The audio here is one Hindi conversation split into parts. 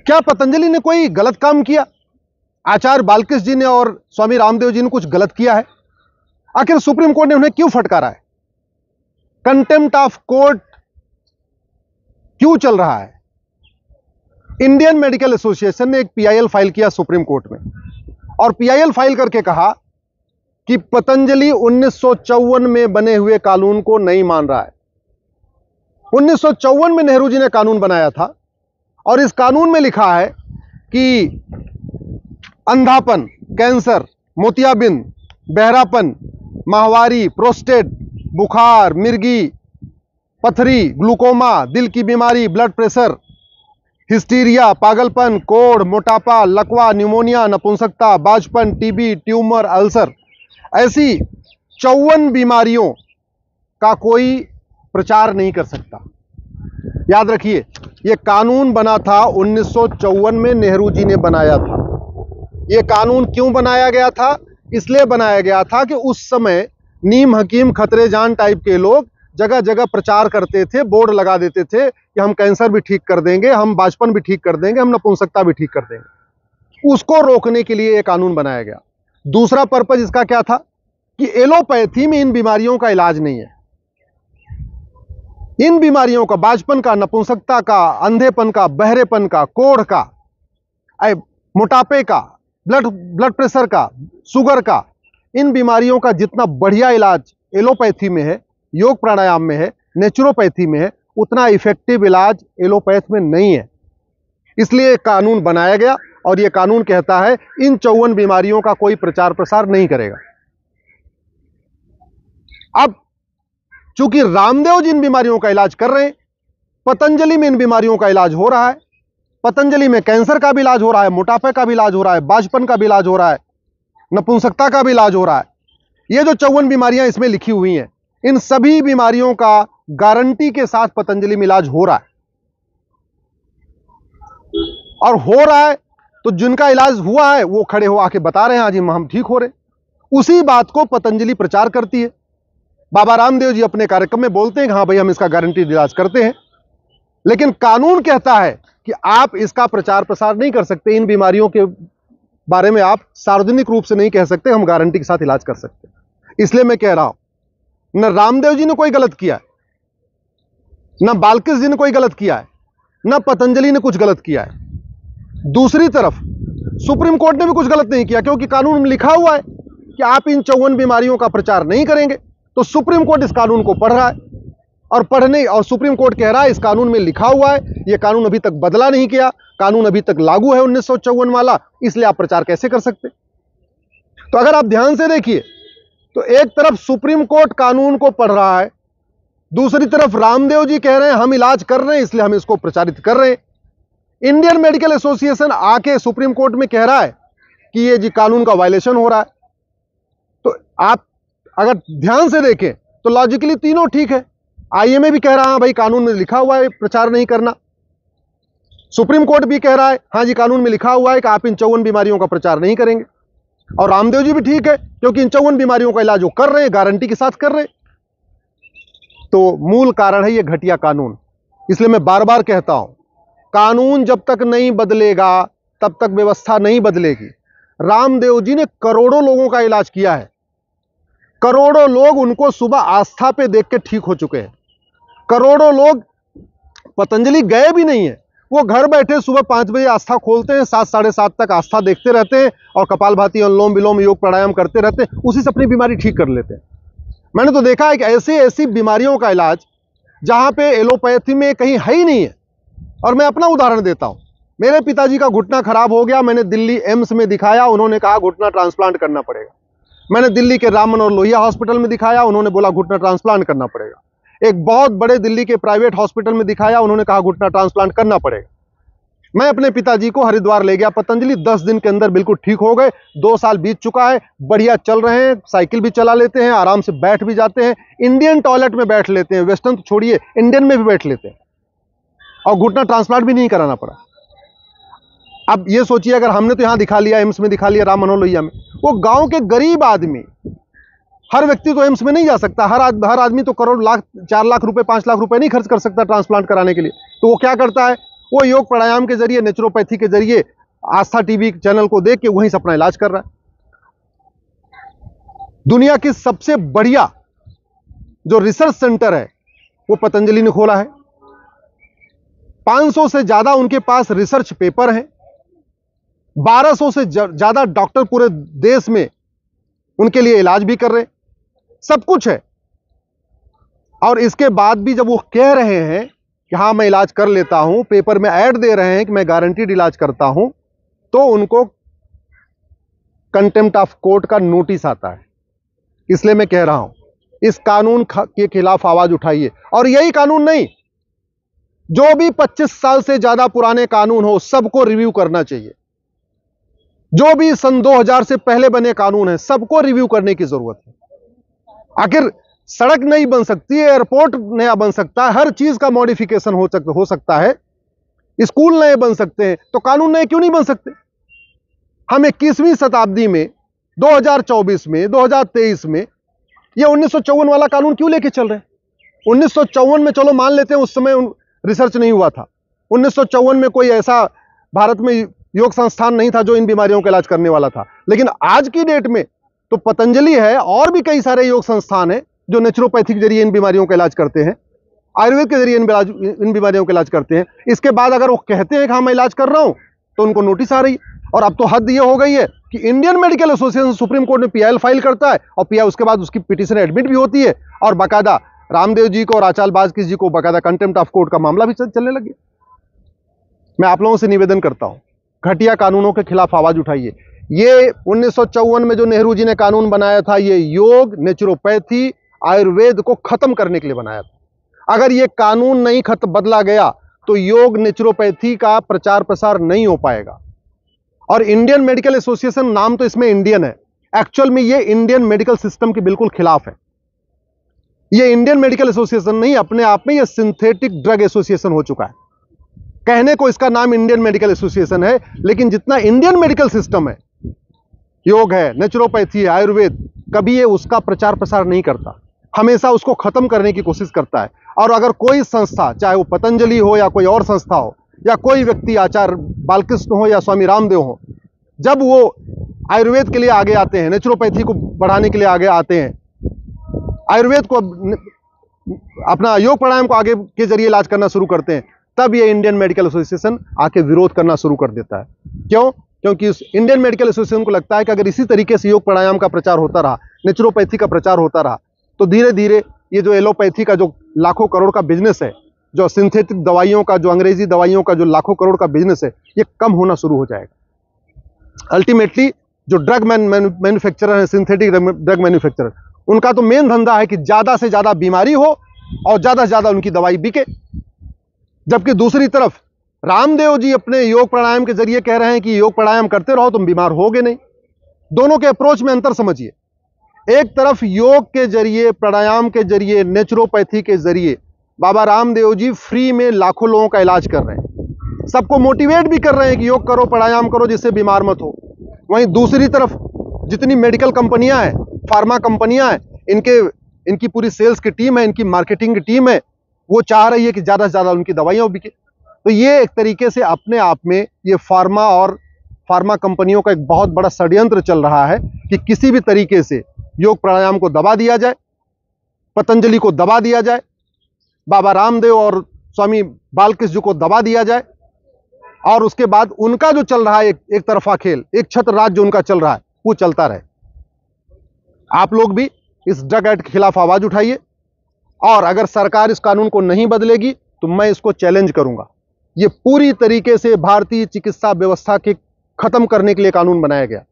क्या पतंजलि ने कोई गलत काम किया? आचार्य बालकृष्ण जी ने और स्वामी रामदेव जी ने कुछ गलत किया है? आखिर सुप्रीम कोर्ट ने उन्हें क्यों फटकारा है? कंटेम्प्ट ऑफ कोर्ट क्यों चल रहा है? इंडियन मेडिकल एसोसिएशन ने एक पीआईएल फाइल किया सुप्रीम कोर्ट में और पीआईएल फाइल करके कहा कि पतंजलि 1954 में बने हुए कानून को नहीं मान रहा है। 1954 में नेहरू जी ने कानून बनाया था और इस कानून में लिखा है कि अंधापन, कैंसर, मोतियाबिंद, बहरापन, माहवारी, प्रोस्टेट, बुखार, मिर्गी, पथरी, ग्लूकोमा, दिल की बीमारी, ब्लड प्रेशर, हिस्टीरिया, पागलपन, कोढ़, मोटापा, लकवा, न्यूमोनिया, नपुंसकता, बाजपन, टीबी, ट्यूमर, अल्सर, ऐसी 54 बीमारियों का कोई प्रचार नहीं कर सकता। याद रखिए, यह कानून बना था 1954 में, नेहरू जी ने बनाया था। यह कानून क्यों बनाया गया था? इसलिए बनाया गया था कि उस समय नीम हकीम खतरे जान टाइप के लोग जगह जगह प्रचार करते थे, बोर्ड लगा देते थे कि हम कैंसर भी ठीक कर देंगे, हम बाजपन भी ठीक कर देंगे, हम नपुंसकता भी ठीक कर देंगे। उसको रोकने के लिए यह कानून बनाया गया। दूसरा पर्पज इसका क्या था कि एलोपैथी में इन बीमारियों का इलाज नहीं है। इन बीमारियों का, बाजपन का, नपुंसकता का, अंधेपन का, बहरेपन का, कोढ़ का, मोटापे का, ब्लड प्रेशर का, शुगर का, इन बीमारियों का जितना बढ़िया इलाज एलोपैथी में है, योग प्राणायाम में है, नेचुरोपैथी में है, उतना इफेक्टिव इलाज एलोपैथ में नहीं है। इसलिए कानून बनाया गया और यह कानून कहता है इन 54 बीमारियों का कोई प्रचार प्रसार नहीं करेगा। अब चूंकि रामदेव जी इन बीमारियों का इलाज कर रहे हैं, पतंजलि में इन बीमारियों का इलाज हो रहा है, पतंजलि में कैंसर का भी इलाज हो रहा है, मोटापे का भी इलाज हो रहा है, बाजपन का भी इलाज हो रहा है, नपुंसकता का भी इलाज हो रहा है। ये जो 54 बीमारियां इसमें लिखी हुई हैं, इन सभी बीमारियों का गारंटी के साथ पतंजलि में इलाज हो रहा है। और हो रहा है तो जिनका इलाज हुआ है वो खड़े हो आके बता रहे हैं आज हम ठीक हो रहे। उसी बात को पतंजलि प्रचार करती है। बाबा रामदेव जी अपने कार्यक्रम में बोलते हैं कि हाँ भाई हम इसका गारंटी इलाज करते हैं, लेकिन कानून कहता है कि आप इसका प्रचार प्रसार नहीं कर सकते। इन बीमारियों के बारे में आप सार्वजनिक रूप से नहीं कह सकते हम गारंटी के साथ इलाज कर सकते। इसलिए मैं कह रहा हूं, न रामदेव जी ने कोई गलत किया है, न बालकृष्ण जी ने कोई गलत किया है, न पतंजलि ने कुछ गलत किया है। दूसरी तरफ सुप्रीम कोर्ट ने भी कुछ गलत नहीं किया, क्योंकि कानून में लिखा हुआ है कि आप इन 54 बीमारियों का प्रचार नहीं करेंगे। तो सुप्रीम कोर्ट इस कानून को पढ़ रहा है और सुप्रीम कोर्ट कह रहा है इस कानून में लिखा हुआ है, यह कानून अभी तक बदला नहीं किया, कानून अभी तक लागू है 1954 वाला, इसलिए आप प्रचार कैसे कर सकते। तो अगर आप ध्यान से देखिए तो एक तरफ सुप्रीम कोर्ट कानून को पढ़ रहा है, दूसरी तरफ रामदेव जी कह रहे हैं हम इलाज कर रहे हैं इसलिए हम इसको प्रचारित कर रहे हैं। इंडियन मेडिकल एसोसिएशन आके सुप्रीम कोर्ट में कह रहा है कि ये जी कानून का वायलेशन हो रहा है। तो आप अगर ध्यान से देखें तो लॉजिकली तीनों ठीक है। आईएमए भी कह रहा है भाई कानून में लिखा हुआ है प्रचार नहीं करना, सुप्रीम कोर्ट भी कह रहा है हाँ जी कानून में लिखा हुआ है कि आप इन 54 बीमारियों का प्रचार नहीं करेंगे, और रामदेव जी भी ठीक है क्योंकि इन 54 बीमारियों का इलाज वो कर रहे हैं, गारंटी के साथ कर रहे हैं। तो मूल कारण है ये घटिया कानून। इसलिए मैं बार बार कहता हूं, कानून जब तक नहीं बदलेगा तब तक व्यवस्था नहीं बदलेगी। रामदेव जी ने करोड़ों लोगों का इलाज किया है, करोड़ों लोग उनको सुबह आस्था पे देख के ठीक हो चुके हैं, करोड़ों लोग पतंजलि गए भी नहीं है, वो घर बैठे सुबह 5 बजे आस्था खोलते हैं, 7 साढ़े 7 तक आस्था देखते रहते हैं और कपालभाति, अनुलोम विलोम, योग प्राणायाम करते रहते हैं, उसी से अपनी बीमारी ठीक कर लेते हैं। मैंने तो देखा है कि ऐसी ऐसी बीमारियों का इलाज जहां पे एलोपैथी में कहीं है ही नहीं है। और मैं अपना उदाहरण देता हूं, मेरे पिताजी का घुटना खराब हो गया, मैंने दिल्ली एम्स में दिखाया, उन्होंने कहा घुटना ट्रांसप्लांट करना पड़ेगा। मैंने दिल्ली के राम मनोहर लोहिया हॉस्पिटल में दिखाया, उन्होंने बोला घुटना ट्रांसप्लांट करना पड़ेगा। एक बहुत बड़े दिल्ली के प्राइवेट हॉस्पिटल में दिखाया, उन्होंने कहा घुटना ट्रांसप्लांट करना पड़ेगा। मैं अपने पिताजी को हरिद्वार ले गया पतंजलि, 10 दिन के अंदर बिल्कुल ठीक हो गए। 2 साल बीत चुका है, बढ़िया चल रहे हैं, साइकिल भी चला लेते हैं, आराम से बैठ भी जाते हैं, इंडियन टॉयलेट में बैठ लेते हैं, वेस्टर्न तो छोड़िए इंडियन में भी बैठ लेते हैं, और घुटना ट्रांसप्लांट भी नहीं कराना पड़ा। अब ये सोचिए अगर हमने तो यहां दिखा लिया, एम्स में दिखा लिया, राम मनोहर लोहिया में, वो गांव के गरीब आदमी, हर व्यक्ति तो एम्स में नहीं जा सकता, हर आदमी तो करोड़ लाख 4 लाख रुपए 5 लाख रुपए नहीं खर्च कर सकता ट्रांसप्लांट कराने के लिए। तो वो क्या करता है, वो योग प्राणायाम के जरिए, नेचुरोपैथी के जरिए आस्था टीवी चैनल को देख के वहीं से अपना इलाज कर रहा है। दुनिया की सबसे बढ़िया जो रिसर्च सेंटर है वो पतंजलि ने खोला है। 500 से ज्यादा उनके पास रिसर्च पेपर हैं। 1200 से ज्यादा डॉक्टर पूरे देश में उनके लिए इलाज भी कर रहे हैं। सब कुछ है। और इसके बाद भी जब वो कह रहे हैं कि हाँ मैं इलाज कर लेता हूं, पेपर में ऐड दे रहे हैं कि मैं गारंटीड इलाज करता हूं, तो उनको कंटेम्प्ट ऑफ कोर्ट का नोटिस आता है। इसलिए मैं कह रहा हूं, इस कानून के खिलाफ आवाज उठाइए। और यही कानून नहीं, जो भी 25 साल से ज्यादा पुराने कानून हो सबको रिव्यू करना चाहिए। जो भी सन 2000 से पहले बने कानून हैं सबको रिव्यू करने की जरूरत है। आखिर सड़क नहीं बन सकती है, एयरपोर्ट नया बन सकता है, हर चीज का मॉडिफिकेशन हो सकता है, स्कूल नए बन सकते हैं, तो कानून नए क्यों नहीं बन सकते? हम 21वीं शताब्दी में 2024 में 2023 में ये 1954 वाला कानून क्यों लेके चल रहे हैं? 1954 में चलो मान लेते हैं उस समय रिसर्च नहीं हुआ था। 1954 में कोई ऐसा भारत में योग संस्थान नहीं था जो इन बीमारियों का इलाज करने वाला था। लेकिन आज की डेट में तो पतंजलि है और भी कई सारे योग संस्थान हैं जो नेचुरोपैथी के जरिए इन बीमारियों का इलाज करते हैं, आयुर्वेद के जरिए इन बीमारियों का इलाज करते हैं। इसके बाद अगर वो कहते हैं कि हाँ मैं इलाज कर रहा हूं तो उनको नोटिस आ रही है। और अब तो हद ये हो गई है कि Indian medical association supreme court में पीआईएल फाइल करता है और पीआई उसके बाद उसकी पिटीशन एडमिट भी होती है और बाकायदा रामदेव जी को और आचार्य बाजकी जी को बाकायदा कंटेम्प्ट ऑफ कोर्ट का मामला भी चलने लगे। मैं आप लोगों से निवेदन करता हूं, घटिया कानूनों के खिलाफ आवाज उठाइए। ये 1954 में जो नेहरू जी ने कानून बनाया था, ये योग, नेचुरोपैथी, आयुर्वेद को खत्म करने के लिए बनाया था। अगर ये कानून नहीं बदला गया तो योग, नेचुरोपैथी का प्रचार प्रसार नहीं हो पाएगा। और इंडियन मेडिकल एसोसिएशन नाम तो इसमें इंडियन है, एक्चुअल में ये इंडियन मेडिकल सिस्टम के बिल्कुल खिलाफ है। ये इंडियन मेडिकल एसोसिएशन नहीं, अपने आप में ये सिंथेटिक ड्रग एसोसिएशन हो चुका है। कहने को इसका नाम इंडियन मेडिकल एसोसिएशन है, लेकिन जितना इंडियन मेडिकल सिस्टम है, योग है, नेचुरोपैथी है, आयुर्वेद, कभी ये उसका प्रचार प्रसार नहीं करता, हमेशा उसको खत्म करने की कोशिश करता है। और अगर कोई संस्था, चाहे वो पतंजलि हो या कोई और संस्था हो या कोई व्यक्ति आचार्य बालकृष्ण हो या स्वामी रामदेव हो, जब वो आयुर्वेद के लिए आगे आते हैं, नेचुरोपैथी को बढ़ाने के लिए आगे आते हैं, आयुर्वेद को अपना योग प्राणायाम को आगे के जरिए इलाज करना शुरू करते हैं, तब ये इंडियन मेडिकल एसोसिएशन आके विरोध करना शुरू कर देता है। क्यों? क्योंकि उस इंडियन मेडिकल एसोसिएशन को लगता है कि अगर इसी तरीके से योग प्राणायाम का प्रचार होता रहा, नेचुरोपैथी का प्रचार होता रहा, तो धीरे धीरे ये जो एलोपैथी का जो लाखों करोड़ का बिजनेस है, जो सिंथेटिक दवाइयों का, जो अंग्रेजी दवाइयों का जो लाखों करोड़ का बिजनेस है, ये कम होना शुरू हो जाएगा। अल्टीमेटली जो ड्रग मैन्युफैक्चरर है, सिंथेटिक ड्रग मैन्युफैक्चरर, उनका तो मेन धंधा है कि ज्यादा से ज्यादा बीमारी हो और ज्यादा से ज्यादा उनकी दवाई बिके। जबकि दूसरी तरफ रामदेव जी अपने योग प्राणायाम के जरिए कह रहे हैं कि योग प्राणायाम करते रहो तुम बीमार होगे नहीं। दोनों के अप्रोच में अंतर समझिए। एक तरफ योग के जरिए, प्राणायाम के जरिए, नेचुरोपैथी के जरिए बाबा रामदेव जी फ्री में लाखों लोगों का इलाज कर रहे हैं, सबको मोटिवेट भी कर रहे हैं कि योग करो, प्राणायाम करो, जिससे बीमार मत हो। वहीं दूसरी तरफ जितनी मेडिकल कंपनियां हैं, फार्मा कंपनियां हैं, इनकी पूरी सेल्स की टीम है, इनकी मार्केटिंग की टीम है, वो चाह रही है कि ज्यादा से ज्यादा उनकी दवाइयां बिके। तो ये एक तरीके से अपने आप में ये फार्मा और फार्मा कंपनियों का एक बहुत बड़ा षड्यंत्र चल रहा है कि किसी भी तरीके से योग प्राणायाम को दबा दिया जाए, पतंजलि को दबा दिया जाए, बाबा रामदेव और स्वामी बालकृष्ण जी को दबा दिया जाए, और उसके बाद उनका जो चल रहा है एक तरफा खेल, एक छत्र राज जो उनका चल रहा है, वो चलता रहे। आप लोग भी इस ड्रग एक्ट के खिलाफ आवाज उठाइए, और अगर सरकार इस कानून को नहीं बदलेगी तो मैं इसको चैलेंज करूंगा। ये पूरी तरीके से भारतीय चिकित्सा व्यवस्था के खत्म करने के लिए कानून बनाया गया।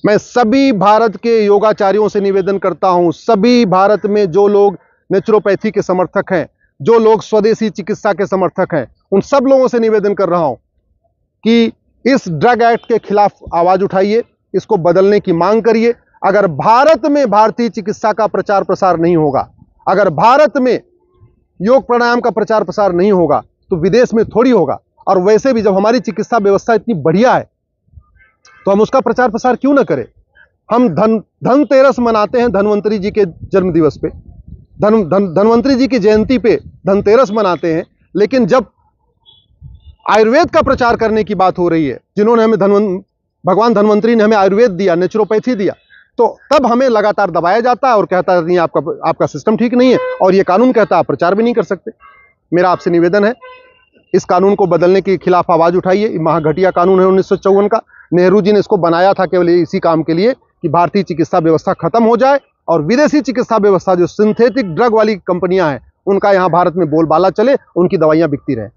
मैं सभी भारत के योगाचार्यों से निवेदन करता हूं, सभी भारत में जो लोग नेचुरोपैथी के समर्थक हैं, जो लोग स्वदेशी चिकित्सा के समर्थक हैं, उन सब लोगों से निवेदन कर रहा हूं कि इस ड्रग एक्ट के खिलाफ आवाज उठाइए, इसको बदलने की मांग करिए। अगर भारत में भारतीय चिकित्सा का प्रचार प्रसार नहीं होगा, अगर भारत में योग प्राणायाम का प्रचार प्रसार नहीं होगा, तो विदेश में थोड़ी होगा। और वैसे भी जब हमारी चिकित्सा व्यवस्था इतनी बढ़िया है तो हम उसका प्रचार प्रसार क्यों ना करें। हम धनतेरस मनाते हैं, धनवंतरी जी के जन्म दिवस पे, धनवंतरी जी की जयंती पे धनतेरस मनाते हैं, लेकिन जब आयुर्वेद का प्रचार करने की बात हो रही है, जिन्होंने हमें भगवान धन्वंतरी ने हमें आयुर्वेद दिया, नेचुरोपैथी दिया, तो तब हमें लगातार दबाया जाता है और कहता है नहीं, आपका सिस्टम ठीक नहीं है, और ये कानून कहता है आप प्रचार भी नहीं कर सकते। मेरा आपसे निवेदन है, इस कानून को बदलने के खिलाफ आवाज उठाइए। महाघटिया कानून है 1954 का। नेहरू जी ने इसको बनाया था केवल इसी काम के लिए कि भारतीय चिकित्सा व्यवस्था खत्म हो जाए और विदेशी चिकित्सा व्यवस्था, जो सिंथेटिक ड्रग वाली कंपनियां हैं, उनका यहां भारत में बोलबाला चले, उनकी दवाइयां बिकती रहे।